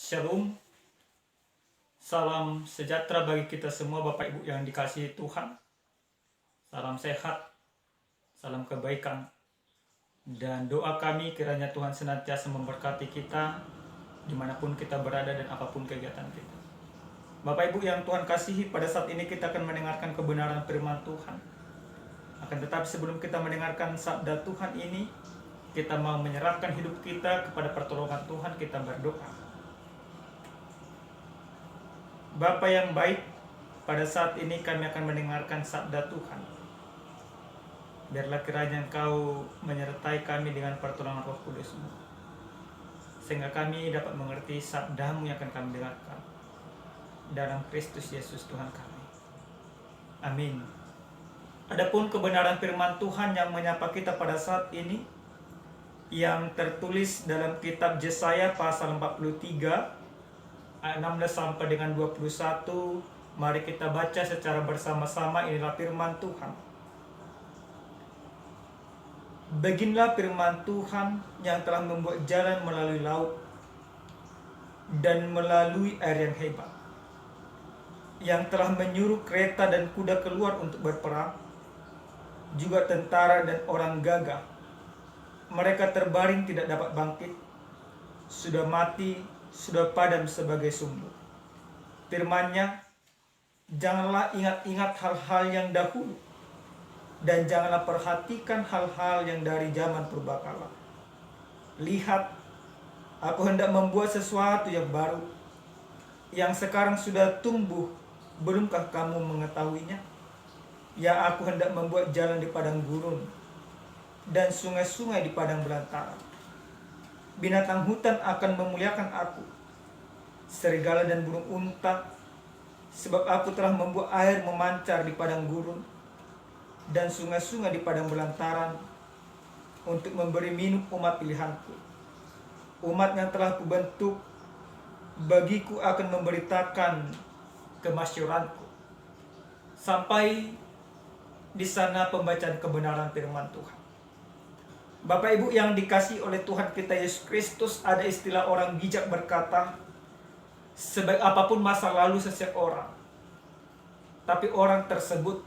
Shalom, salam sejahtera bagi kita semua Bapak Ibu yang dikasihi Tuhan. Salam sehat, salam kebaikan, dan doa kami kiranya Tuhan senantiasa memberkati kita dimanapun kita berada dan apapun kegiatan kita. Bapak Ibu yang Tuhan kasihi, pada saat ini kita akan mendengarkan kebenaran firman Tuhan. Akan tetapi sebelum kita mendengarkan sabda Tuhan ini, kita mau menyerahkan hidup kita kepada pertolongan Tuhan, kita berdoa. Bapa yang baik, pada saat ini kami akan mendengarkan sabda Tuhan. Biarlah kiranya Engkau menyertai kami dengan pertolongan Roh Kudus-Mu, sehingga kami dapat mengerti sabda-Mu yang akan kami dengarkan. Dalam Kristus Yesus Tuhan kami. Amin. Adapun kebenaran firman Tuhan yang menyapa kita pada saat ini, yang tertulis dalam kitab Yesaya pasal 43, ayat 16 sampai dengan 21. Mari kita baca secara bersama-sama. Inilah firman Tuhan. Beginilah firman Tuhan yang telah membuat jalan melalui laut dan melalui air yang hebat, yang telah menyuruh kereta dan kuda keluar untuk berperang, juga tentara dan orang gagah. Mereka terbaring tidak dapat bangkit, sudah mati, sudah padam sebagai sumbu. Firman-Nya, janganlah ingat-ingat hal-hal yang dahulu, dan janganlah perhatikan hal-hal yang dari zaman purbakala. Lihat, aku hendak membuat sesuatu yang baru, yang sekarang sudah tumbuh, belumkah kamu mengetahuinya? Ya, aku hendak membuat jalan di padang gurun, dan sungai-sungai di padang belantara. Binatang hutan akan memuliakan aku, serigala dan burung unta, sebab aku telah membuat air memancar di padang gurun dan sungai-sungai di padang belantaran, untuk memberi minum umat pilihanku, umat yang telah kubentuk. Bagiku akan memberitakan kemasyuranku. Sampai di sana pembacaan kebenaran firman Tuhan. Bapak Ibu yang dikasihi oleh Tuhan kita Yesus Kristus, ada istilah orang bijak berkata, sebaik apapun masa lalu seseorang, tapi orang tersebut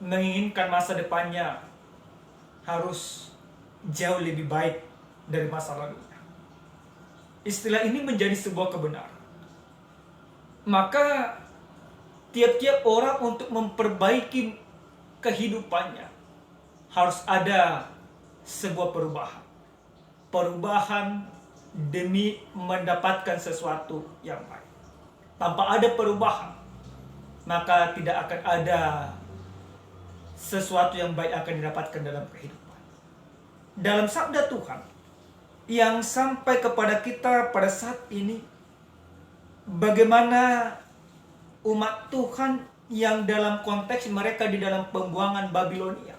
menginginkan masa depannya harus jauh lebih baik dari masa lalunya. Istilah ini menjadi sebuah kebenaran. Maka tiap-tiap orang untuk memperbaiki kehidupannya harus ada sebuah perubahan demi mendapatkan sesuatu yang baik. Tanpa ada perubahan, maka tidak akan ada sesuatu yang baik akan didapatkan dalam kehidupan. Dalam sabda Tuhan yang sampai kepada kita pada saat ini, bagaimana umat Tuhan yang dalam konteks mereka di dalam pembuangan Babilonia.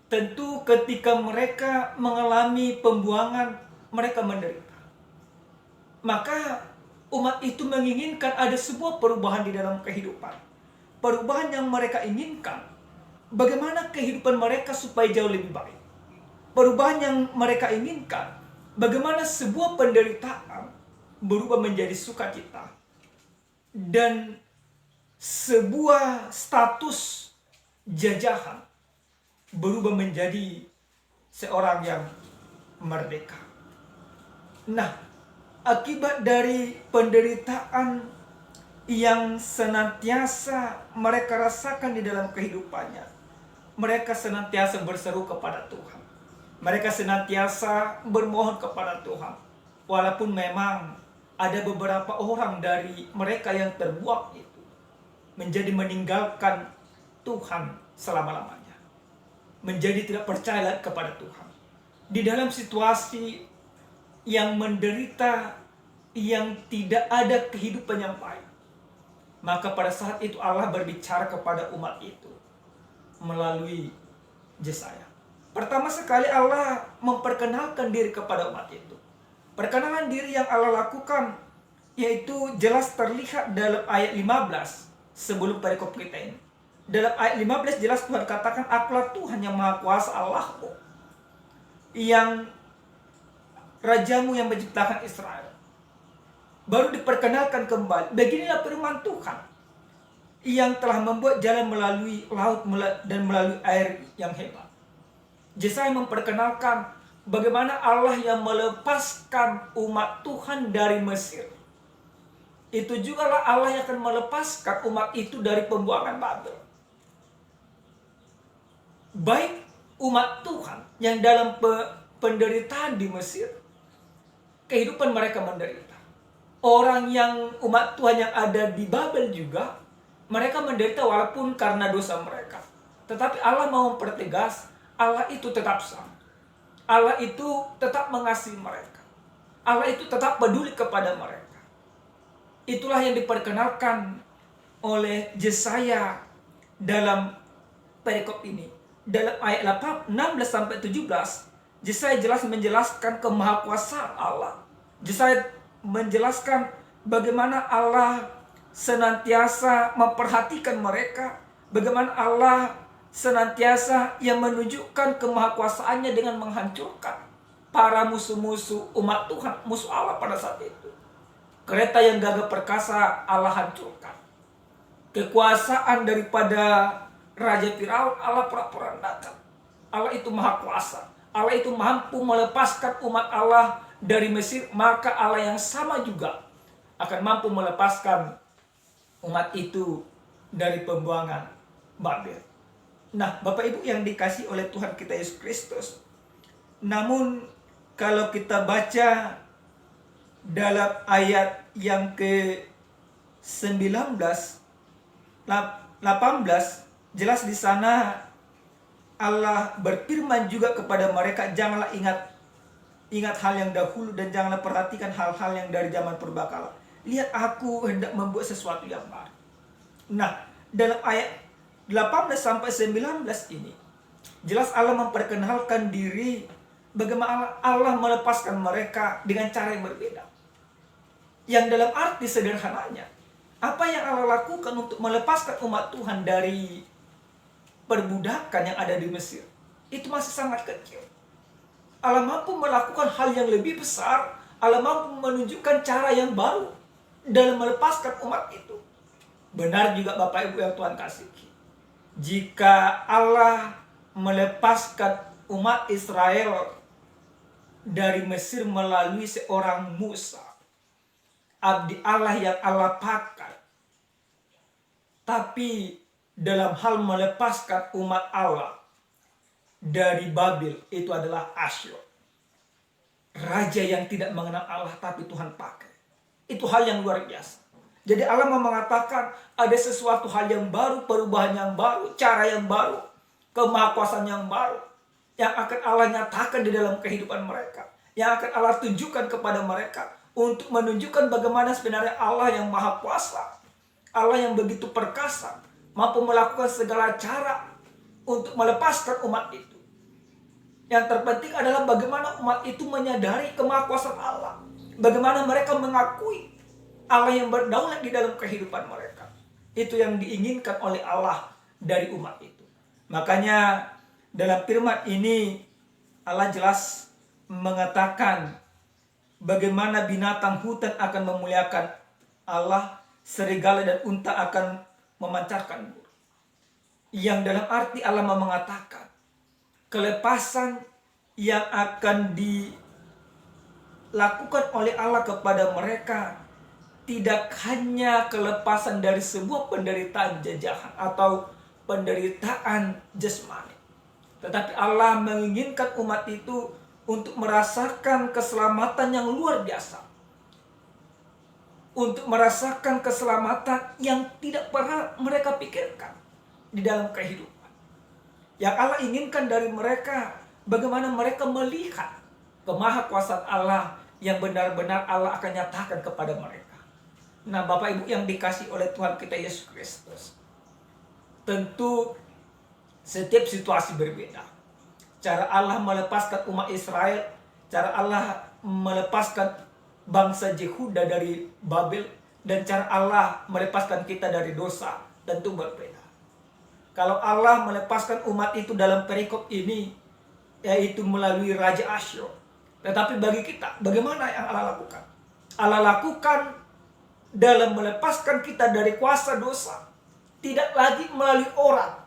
Tentu ketika mereka mengalami pembuangan, mereka menderita. Maka umat itu menginginkan ada sebuah perubahan di dalam kehidupan. Perubahan yang mereka inginkan, bagaimana kehidupan mereka supaya jauh lebih baik. Perubahan yang mereka inginkan, bagaimana sebuah penderitaan berubah menjadi sukacita. Dan sebuah status jajahan berubah menjadi seorang yang merdeka. Nah, akibat dari penderitaan yang senantiasa mereka rasakan di dalam kehidupannya, mereka senantiasa berseru kepada Tuhan. Mereka senantiasa bermohon kepada Tuhan. Walaupun memang ada beberapa orang dari mereka yang terbuang itu menjadi meninggalkan Tuhan selama-lamanya, menjadi tidak percaya kepada Tuhan. Di dalam situasi yang menderita, yang tidak ada kehidupan yang baik, maka pada saat itu Allah berbicara kepada umat itu melalui Yesaya. Pertama sekali Allah memperkenalkan diri kepada umat itu. Perkenalan diri yang Allah lakukan yaitu jelas terlihat dalam ayat 15 sebelum perikop kita ini. Dalam ayat 15 jelas Tuhan katakan, akulah Tuhan yang Maha Kuasa, Allahmu, yang Rajamu yang menciptakan Israel. baru diperkenalkan kembali. Beginilah firman Tuhan yang telah membuat jalan melalui laut dan melalui air yang hebat. Yesaya memperkenalkan bagaimana Allah yang melepaskan umat Tuhan dari Mesir. Itu juga lah Allah yang akan melepaskan umat itu dari pembuangan Babel. Baik umat Tuhan yang dalam penderitaan di Mesir, kehidupan mereka menderita. Orang yang umat Tuhan yang ada di Babel juga, mereka menderita walaupun karena dosa mereka. Tetapi Allah mau mempertegas, Allah itu tetap sama. Allah itu tetap mengasihi mereka. Allah itu tetap peduli kepada mereka. Itulah yang diperkenalkan oleh Yesaya dalam perikop ini. Dalam ayat 16-17, Yesaya jelas menjelaskan kemahakuasaan Allah. Yesaya menjelaskan bagaimana Allah senantiasa memperhatikan mereka, bagaimana Allah senantiasa yang menunjukkan kemahakuasaannya dengan menghancurkan para musuh-musuh umat Tuhan, musuh Allah pada saat itu. Kereta yang gagah perkasa Allah hancurkan. Kekuasaan daripada Raja Firaun Allah porak-porandakan. Allah itu maha kuasa. Allah itu mampu melepaskan umat Allah dari Mesir. Maka Allah yang sama juga akan mampu melepaskan umat itu dari pembuangan Babel. Nah, Bapak Ibu yang dikasih oleh Tuhan kita Yesus Kristus. Namun kalau kita baca dalam ayat yang ke-19, 18, jelas di sana Allah berfirman juga kepada mereka, janganlah ingat hal yang dahulu dan janganlah perhatikan hal-hal yang dari zaman purbakala. Lihat, aku hendak membuat sesuatu yang baru. Nah, dalam ayat 18-19 ini jelas Allah memperkenalkan diri bagaimana Allah melepaskan mereka dengan cara yang berbeda. Yang dalam arti sederhananya, apa yang Allah lakukan untuk melepaskan umat Tuhan dari perbudakan yang ada di Mesir itu masih sangat kecil. Allah mampu melakukan hal yang lebih besar. Allah mampu menunjukkan cara yang baru dalam melepaskan umat itu. Benar juga Bapak Ibu yang Tuhan kasihi, jika Allah melepaskan umat Israel dari Mesir melalui seorang Musa, abdi Allah yang Allah pakai, tapi dalam hal melepaskan umat Allah dari Babel itu adalah Asyur, raja yang tidak mengenal Allah tapi Tuhan pakai. Itu hal yang luar biasa. Jadi Allah mau mengatakan ada sesuatu hal yang baru, perubahan yang baru, cara yang baru, kemahakuasaan yang baru yang akan Allah nyatakan di dalam kehidupan mereka, yang akan Allah tunjukkan kepada mereka untuk menunjukkan bagaimana sebenarnya Allah yang maha kuasa, Allah yang begitu perkasa, mampu melakukan segala cara untuk melepaskan umat itu. Yang terpenting adalah bagaimana umat itu menyadari kemahakuasaan Allah. Bagaimana mereka mengakui Allah yang berdaulat di dalam kehidupan mereka. Itu yang diinginkan oleh Allah dari umat itu. Makanya dalam firman ini Allah jelas mengatakan bagaimana binatang hutan akan memuliakan Allah, serigala dan unta akan memancarkan bulu. Yang dalam arti Allah mengatakan kelepasan yang akan dilakukan oleh Allah kepada mereka tidak hanya kelepasan dari sebuah penderitaan jajahan atau penderitaan jasmani, tetapi Allah menginginkan umat itu untuk merasakan keselamatan yang luar biasa, untuk merasakan keselamatan yang tidak pernah mereka pikirkan di dalam kehidupan. Yang Allah inginkan dari mereka, bagaimana mereka melihat kemahakuasaan Allah yang benar-benar Allah akan nyatakan kepada mereka. Nah, Bapak Ibu yang dikasih oleh Tuhan kita Yesus Kristus, tentu setiap situasi berbeda. Cara Allah melepaskan umat Israel, cara Allah melepaskan bangsa Yehuda dari Babel, dan cara Allah melepaskan kita dari dosa tentu berbeda. Kalau Allah melepaskan umat itu dalam perikop ini, yaitu melalui Raja Asyur. Tetapi bagi kita, bagaimana yang Allah lakukan? Allah lakukan dalam melepaskan kita dari kuasa dosa, tidak lagi melalui orang,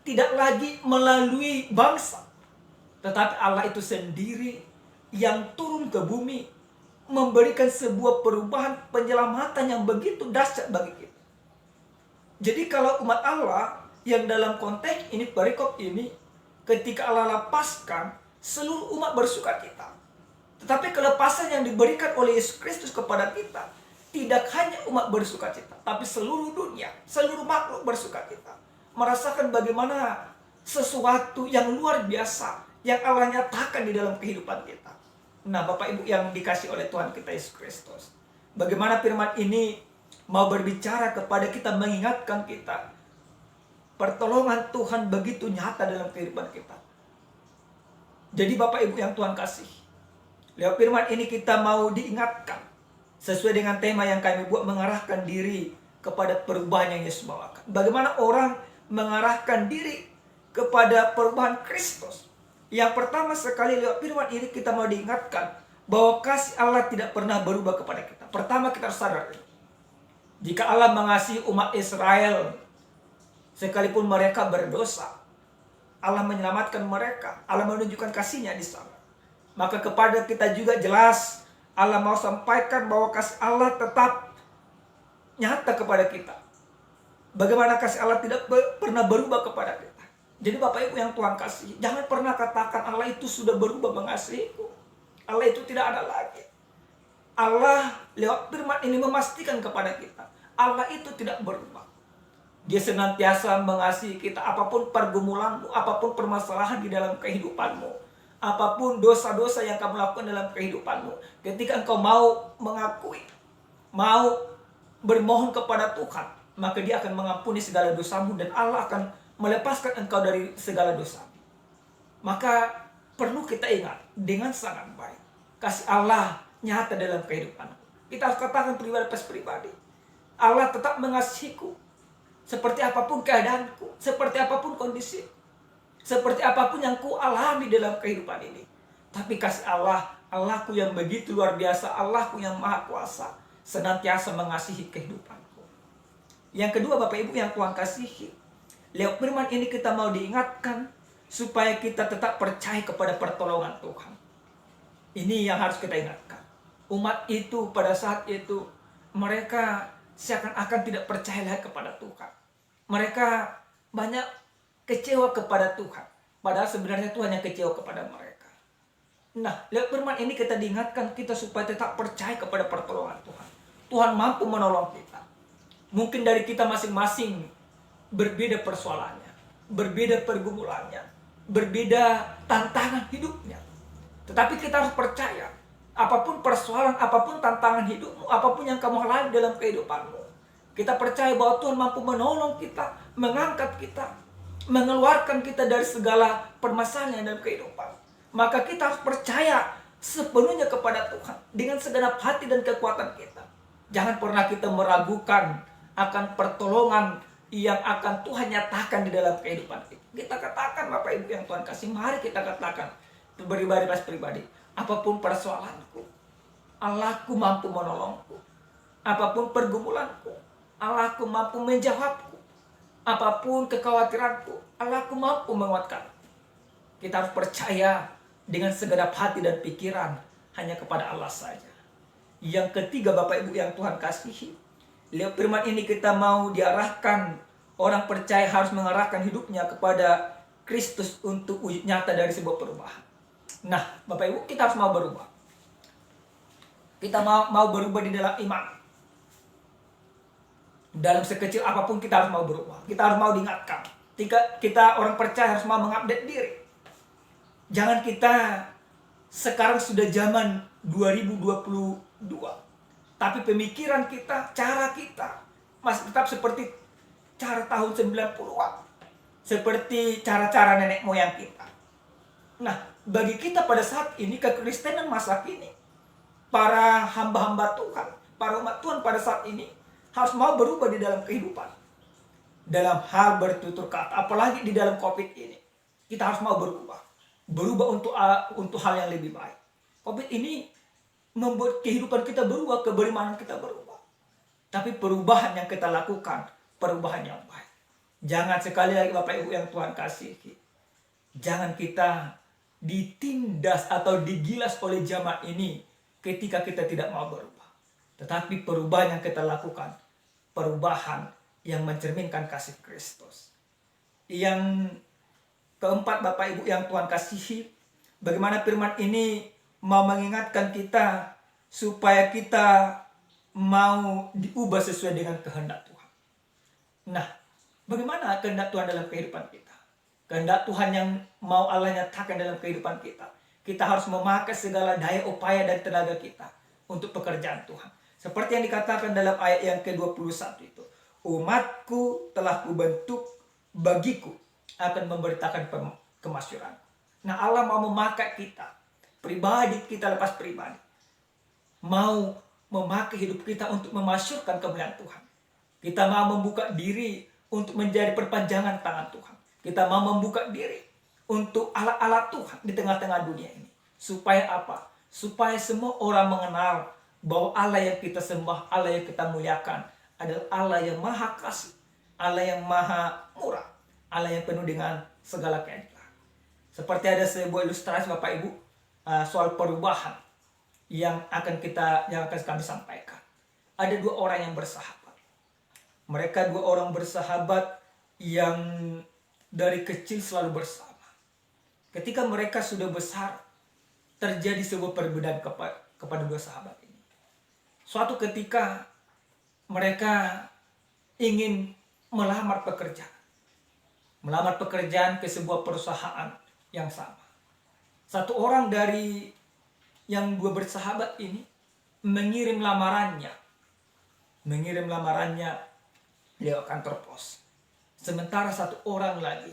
tidak lagi melalui bangsa, tetapi Allah itu sendiri yang turun ke bumi, memberikan sebuah perubahan penyelamatan yang begitu dahsyat bagi kita. Jadi kalau umat Allah yang dalam konteks ini, perikop ini, ketika Allah lepaskan, seluruh umat bersukacita. Tetapi kelepasan yang diberikan oleh Yesus Kristus kepada kita, tidak hanya umat bersukacita, tapi seluruh dunia, seluruh makhluk bersukacita, merasakan bagaimana sesuatu yang luar biasa yang Allah nyatakan di dalam kehidupan kita. Nah, Bapak Ibu yang dikasih oleh Tuhan kita Yesus Kristus, bagaimana firman ini mau berbicara kepada kita, mengingatkan kita pertolongan Tuhan begitu nyata dalam kehidupan kita. Jadi Bapak Ibu yang Tuhan kasih, lewat firman ini kita mau diingatkan sesuai dengan tema yang kami buat, mengarahkan diri kepada perubahan yang Yesus bawakan. Bagaimana orang mengarahkan diri kepada perubahan Kristus. Yang pertama sekali lewat firman ini kita mau diingatkan bahwa kasih Allah tidak pernah berubah kepada kita. Pertama kita harus sadar, jika Allah mengasihi umat Israel sekalipun mereka berdosa, Allah menyelamatkan mereka, Allah menunjukkan kasih-Nya di sana. Maka kepada kita juga jelas Allah mau sampaikan bahwa kasih Allah tetap nyata kepada kita. Bagaimana kasih Allah tidak pernah berubah kepada kita. Jadi Bapak Ibu yang Tuhan kasih, jangan pernah katakan Allah itu sudah berubah mengasihiku. Allah itu tidak ada lagi. Allah lewat firman ini memastikan kepada kita, Allah itu tidak berubah. Dia senantiasa mengasihi kita, apapun pergumulanmu, apapun permasalahan di dalam kehidupanmu, apapun dosa-dosa yang kamu lakukan dalam kehidupanmu. Ketika engkau mau mengakui, mau bermohon kepada Tuhan, maka Dia akan mengampuni segala dosamu dan Allah akan melepaskan engkau dari segala dosa. Maka perlu kita ingat dengan sangat baik, kasih Allah nyata dalam kehidupan. Kita harus katakan pribadi pas pribadi, Allah tetap mengasihiku. Seperti apapun keadaanku, seperti apapun kondisi, seperti apapun yang ku alami dalam kehidupan ini. Tapi kasih Allah, Allahku yang begitu luar biasa, Allahku yang maha kuasa, senantiasa mengasihi kehidupanku. Yang kedua Bapak Ibu yang Tuhan kasihi, lewat firman ini kita mau diingatkan supaya kita tetap percaya kepada pertolongan Tuhan. Ini yang harus kita ingatkan. Umat itu pada saat itu mereka seakan-akan tidak percaya lagi kepada Tuhan. Mereka banyak kecewa kepada Tuhan, padahal sebenarnya Tuhan yang kecewa kepada mereka. Nah, lewat firman ini kita diingatkan kita supaya tetap percaya kepada pertolongan Tuhan. Tuhan mampu menolong kita. Mungkin dari kita masing-masing berbeda persoalannya, berbeda pergumulannya, berbeda tantangan hidupnya. Tetapi kita harus percaya, apapun persoalan, apapun tantangan hidupmu, apapun yang kamu alami dalam kehidupanmu, kita percaya bahwa Tuhan mampu menolong kita, mengangkat kita, mengeluarkan kita dari segala permasalahan dalam kehidupan. Maka kita harus percaya sepenuhnya kepada Tuhan dengan segenap hati dan kekuatan kita. Jangan pernah kita meragukan akan pertolongan yang akan Tuhan nyatakan di dalam kehidupan kita. Kita katakan Bapak Ibu yang Tuhan kasih, mari kita katakan pribadi, apapun persoalanku, Allahku mampu menolongku. Apapun pergumulanku, Allahku mampu menjawabku. Apapun kekhawatiranku, Allahku mampu menguatkan. Kita harus percaya dengan segenap hati dan pikiran hanya kepada Allah saja. Yang ketiga Bapak Ibu yang Tuhan kasihi, lewat firman ini kita mau diarahkan, orang percaya harus mengarahkan hidupnya kepada Kristus untuk wujud nyata dari sebuah perubahan. Nah, Bapak Ibu, kita harus mau berubah. Kita mau berubah di dalam iman. Dalam sekecil apapun kita harus mau berubah. Kita harus mau diingatkan. Kita orang percaya harus mau mengupdate diri. Jangan kita sekarang sudah zaman 2022. Tapi pemikiran kita, cara kita masih tetap seperti cara tahun 90-an. Seperti cara-cara nenek moyang kita. Nah, bagi kita pada saat ini, kekristenan masa kini, para hamba-hamba Tuhan, para umat Tuhan pada saat ini, harus mau berubah di dalam kehidupan. Dalam hal bertutur kata, apalagi di dalam COVID ini. Kita harus mau berubah. Berubah untuk hal yang lebih baik. COVID ini membuat kehidupan kita berubah, keberimanan kita berubah. Tapi perubahan yang kita lakukan, perubahan yang baik. Jangan sekali lagi Bapak Ibu yang Tuhan kasihi, jangan kita ditindas atau digilas oleh zaman ini ketika kita tidak mau berubah. Tetapi perubahan yang kita lakukan, perubahan yang mencerminkan kasih Kristus. Yang keempat Bapak Ibu yang Tuhan kasihi, bagaimana firman ini mau mengingatkan kita supaya kita mau diubah sesuai dengan kehendak Tuhan. Nah, bagaimana kehendak Tuhan dalam kehidupan kita? Kehendak Tuhan yang mau Allah nyatakan dalam kehidupan kita. Kita harus memakai segala daya upaya dan tenaga kita untuk pekerjaan Tuhan. Seperti yang dikatakan dalam ayat yang ke-21 itu. Umatku telah kubentuk, bagiku akan memberitakan kemasyuran. Nah, Allah mau memakai kita, pribadi kita lepas pribadi. Mau memakai hidup kita untuk memasyurkan kemuliaan Tuhan. Kita mau membuka diri untuk menjadi perpanjangan tangan Tuhan. Kita mau membuka diri untuk alat-alat Tuhan di tengah-tengah dunia ini. Supaya apa? Supaya semua orang mengenal bahwa Allah yang kita sembah, Allah yang kita muliakan adalah Allah yang maha kasih, Allah yang maha murah, Allah yang penuh dengan segala keadilan. Seperti ada sebuah ilustrasi Bapak Ibu soal perubahan yang akan kami sampaikan. Ada dua orang yang bersahabat. Mereka dua orang bersahabat yang dari kecil selalu bersama. Ketika mereka sudah besar, terjadi sebuah perbedaan kepada dua sahabat ini. Suatu ketika mereka ingin melamar pekerjaan. Melamar pekerjaan ke sebuah perusahaan yang sama. Satu orang dari yang dua bersahabat ini mengirim lamarannya lewat kantor pos. Sementara satu orang lagi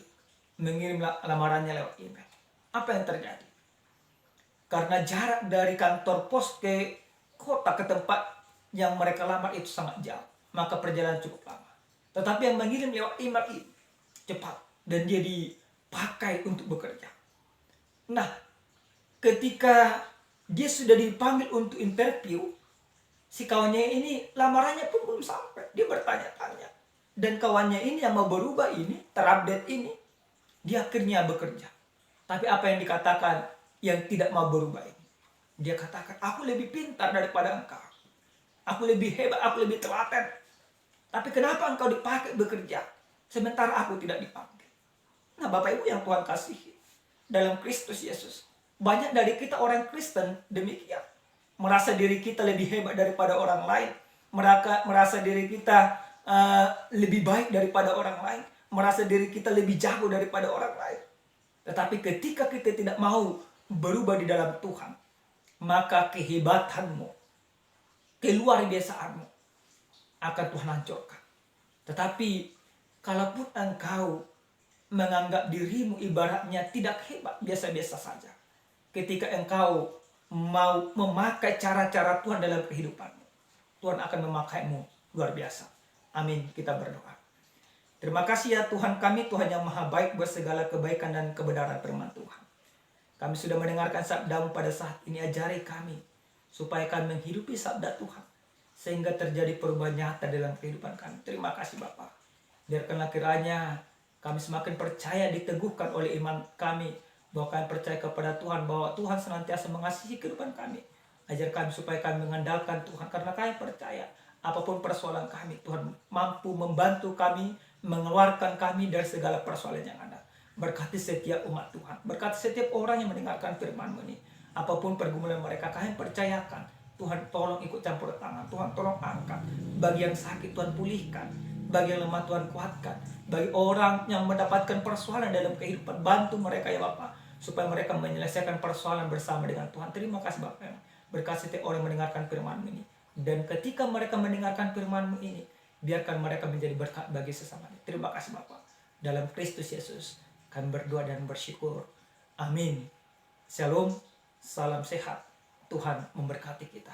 mengirim lamarannya lewat email. Apa yang terjadi? Karena jarak dari kantor pos ke kota, ke tempat yang mereka lamar itu sangat jauh, maka perjalanan cukup lama. Tetapi yang mengirim lewat email itu cepat dan dia dipakai untuk bekerja. Nah, ketika dia sudah dipanggil untuk interview, si kawannya ini lamarannya pun belum sampai. Dia bertanya-tanya. Dan kawannya ini yang mau berubah ini, terupdate ini, dia akhirnya bekerja. Tapi apa yang dikatakan yang tidak mau berubah ini? Dia katakan, aku lebih pintar daripada engkau. Aku lebih hebat, aku lebih telaten. Tapi kenapa engkau dipakai bekerja, sementara aku tidak dipanggil? Nah, Bapak Ibu yang Tuhan kasihi, dalam Kristus Yesus, banyak dari kita orang Kristen demikian. Merasa diri kita lebih hebat daripada orang lain. Merasa diri kita lebih baik daripada orang lain. Merasa diri kita lebih jago daripada orang lain. Tetapi ketika kita tidak mau berubah di dalam Tuhan, maka kehebatanmu, keluar biasaanmu akan Tuhan hancurkan. Tetapi kalaupun engkau menganggap dirimu ibaratnya tidak hebat, biasa-biasa saja, ketika engkau mau memakai cara-cara Tuhan dalam kehidupanmu, Tuhan akan memakaimu luar biasa. Amin. Kita berdoa. Terima kasih ya Tuhan kami, Tuhan yang maha baik buat segala kebaikan dan kebenaran firman Tuhan. Kami sudah mendengarkan sabda-Mu pada saat ini. Ajari kami supaya kami menghidupi sabda Tuhan, sehingga terjadi perubahan nyata dalam kehidupan kami. Terima kasih Bapa. Biarkanlah kiranya kami semakin percaya, diteguhkan oleh iman kami, bahwa kami percaya kepada Tuhan, bahwa Tuhan senantiasa mengasihi kehidupan kami. Ajar kami supaya kami mengandalkan Tuhan, karena kami percaya apapun persoalan kami, Tuhan mampu membantu kami, mengeluarkan kami dari segala persoalan yang ada. Berkati setiap umat Tuhan, berkati setiap orang yang mendengarkan firman-Mu ini. Apapun pergumulan mereka, kami percayakan. Tuhan tolong ikut campur tangan, Tuhan tolong angkat. Bagi yang sakit Tuhan pulihkan, bagi yang lemah Tuhan kuatkan. Bagi orang yang mendapatkan persoalan dalam kehidupan, bantu mereka ya Bapak, supaya mereka menyelesaikan persoalan bersama dengan Tuhan. Terima kasih Bapak. Berkati setiap orang yang mendengarkan firman-Mu ini. Dan ketika mereka mendengarkan firman-Mu ini, biarkan mereka menjadi berkat bagi sesamanya. Terima kasih Bapak. Dalam Kristus Yesus kami berdoa dan bersyukur. Amin. Shalom. Salam sehat. Tuhan memberkati kita.